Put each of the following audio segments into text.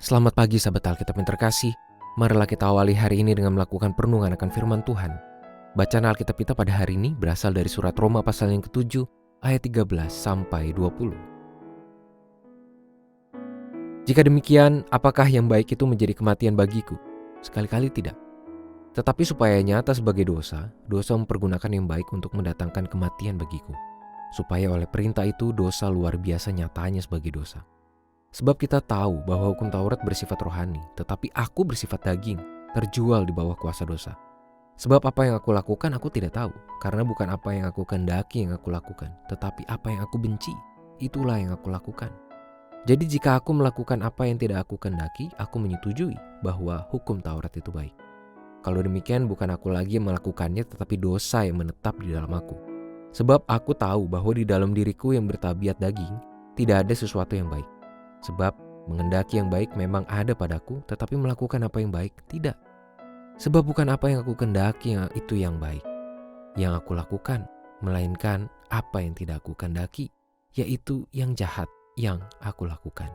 Selamat pagi sahabat Alkitab yang terkasih. Marilah kita awali hari ini dengan melakukan perenungan akan firman Tuhan. Bacaan Alkitab kita pada hari ini berasal dari surat Roma pasal yang ke-7 ayat 13 sampai 20. Jika demikian, apakah yang baik itu menjadi kematian bagiku? Sekali-kali tidak. Tetapi supaya nyata sebagai dosa mempergunakan yang baik untuk mendatangkan kematian bagiku. Supaya oleh perintah itu dosa luar biasa nyatanya sebagai dosa. Sebab kita tahu bahwa hukum Taurat bersifat rohani, tetapi aku bersifat daging, terjual di bawah kuasa dosa. Sebab apa yang aku lakukan aku tidak tahu, karena bukan apa yang aku kehendaki yang aku lakukan, tetapi apa yang aku benci, itulah yang aku lakukan. Jadi jika aku melakukan apa yang tidak aku kehendaki, aku menyetujui bahwa hukum Taurat itu baik. Kalau demikian bukan aku lagi yang melakukannya, tetapi dosa yang menetap di dalam aku. Sebab aku tahu bahwa di dalam diriku yang bertabiat daging, tidak ada sesuatu yang baik. Sebab menghendaki yang baik memang ada padaku, tetapi melakukan apa yang baik tidak. Sebab bukan apa yang aku kehendaki yang itu yang baik, yang aku lakukan, melainkan apa yang tidak aku kehendaki, yaitu yang jahat yang aku lakukan.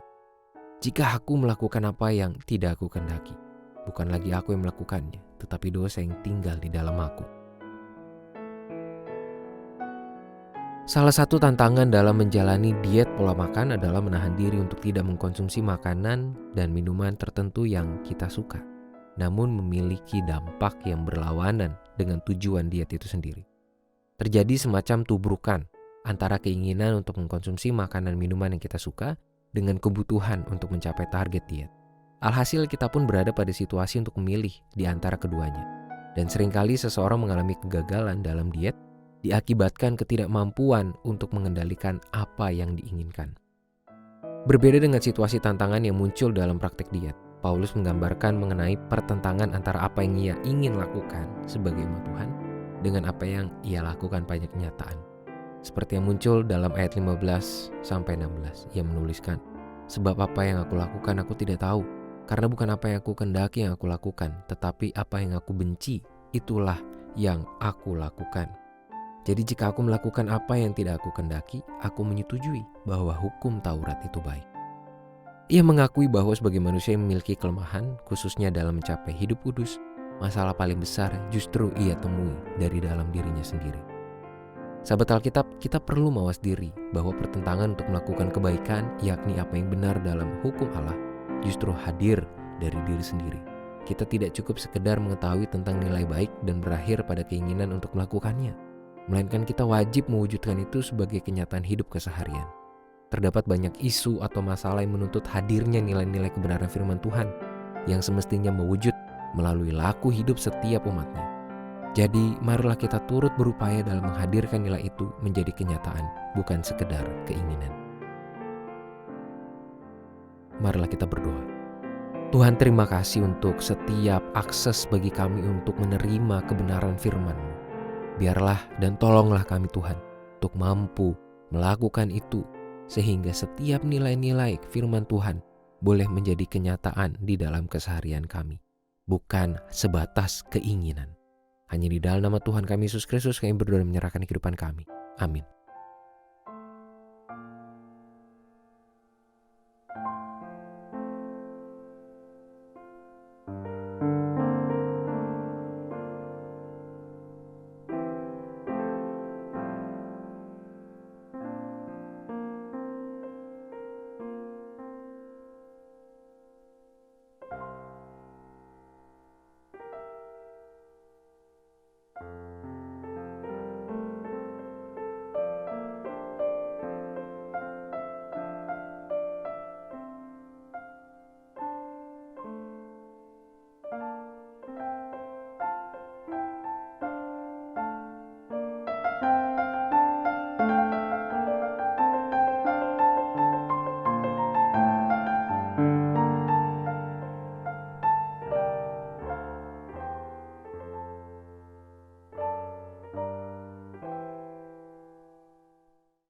Jika aku melakukan apa yang tidak aku kehendaki, bukan lagi aku yang melakukannya, tetapi dosa yang tinggal di dalam aku. Salah satu tantangan dalam menjalani diet pola makan adalah menahan diri untuk tidak mengkonsumsi makanan dan minuman tertentu yang kita suka, namun memiliki dampak yang berlawanan dengan tujuan diet itu sendiri. Terjadi semacam tubrukan antara keinginan untuk mengkonsumsi makanan minuman yang kita suka dengan kebutuhan untuk mencapai target diet. Alhasil kita pun berada pada situasi untuk memilih di antara keduanya. Dan seringkali seseorang mengalami kegagalan dalam diet diakibatkan ketidakmampuan untuk mengendalikan apa yang diinginkan. Berbeda dengan situasi tantangan yang muncul dalam praktek diet, Paulus menggambarkan mengenai pertentangan antara apa yang ia ingin lakukan sebagai umat Tuhan dengan apa yang ia lakukan pada kenyataan. Seperti yang muncul dalam ayat 15-16, ia menuliskan, "Sebab apa yang aku lakukan aku tidak tahu, karena bukan apa yang aku kehendaki yang aku lakukan, tetapi apa yang aku benci, itulah yang aku lakukan. Jadi jika aku melakukan apa yang tidak aku kehendaki, aku menyetujui bahwa hukum Taurat itu baik." Ia mengakui bahwa sebagai manusia yang memiliki kelemahan, khususnya dalam mencapai hidup kudus, masalah paling besar justru ia temui dari dalam dirinya sendiri. Sahabat Alkitab, kita perlu mawas diri bahwa pertentangan untuk melakukan kebaikan, yakni apa yang benar dalam hukum Allah, justru hadir dari diri sendiri. Kita tidak cukup sekedar mengetahui tentang nilai baik dan berakhir pada keinginan untuk melakukannya, melainkan kita wajib mewujudkan itu sebagai kenyataan hidup keseharian. Terdapat banyak isu atau masalah yang menuntut hadirnya nilai-nilai kebenaran firman Tuhan yang semestinya mewujud melalui laku hidup setiap umatnya. Jadi marilah kita turut berupaya dalam menghadirkan nilai itu menjadi kenyataan, bukan sekedar keinginan. Marilah kita berdoa. Tuhan, terima kasih untuk setiap akses bagi kami untuk menerima kebenaran firman-Mu. Biarlah dan tolonglah kami Tuhan untuk mampu melakukan itu sehingga setiap nilai-nilai firman Tuhan boleh menjadi kenyataan di dalam keseharian kami, bukan sebatas keinginan. Hanya di dalam nama Tuhan kami Yesus Kristus kami berdoa dan menyerahkan kehidupan kami. Amin.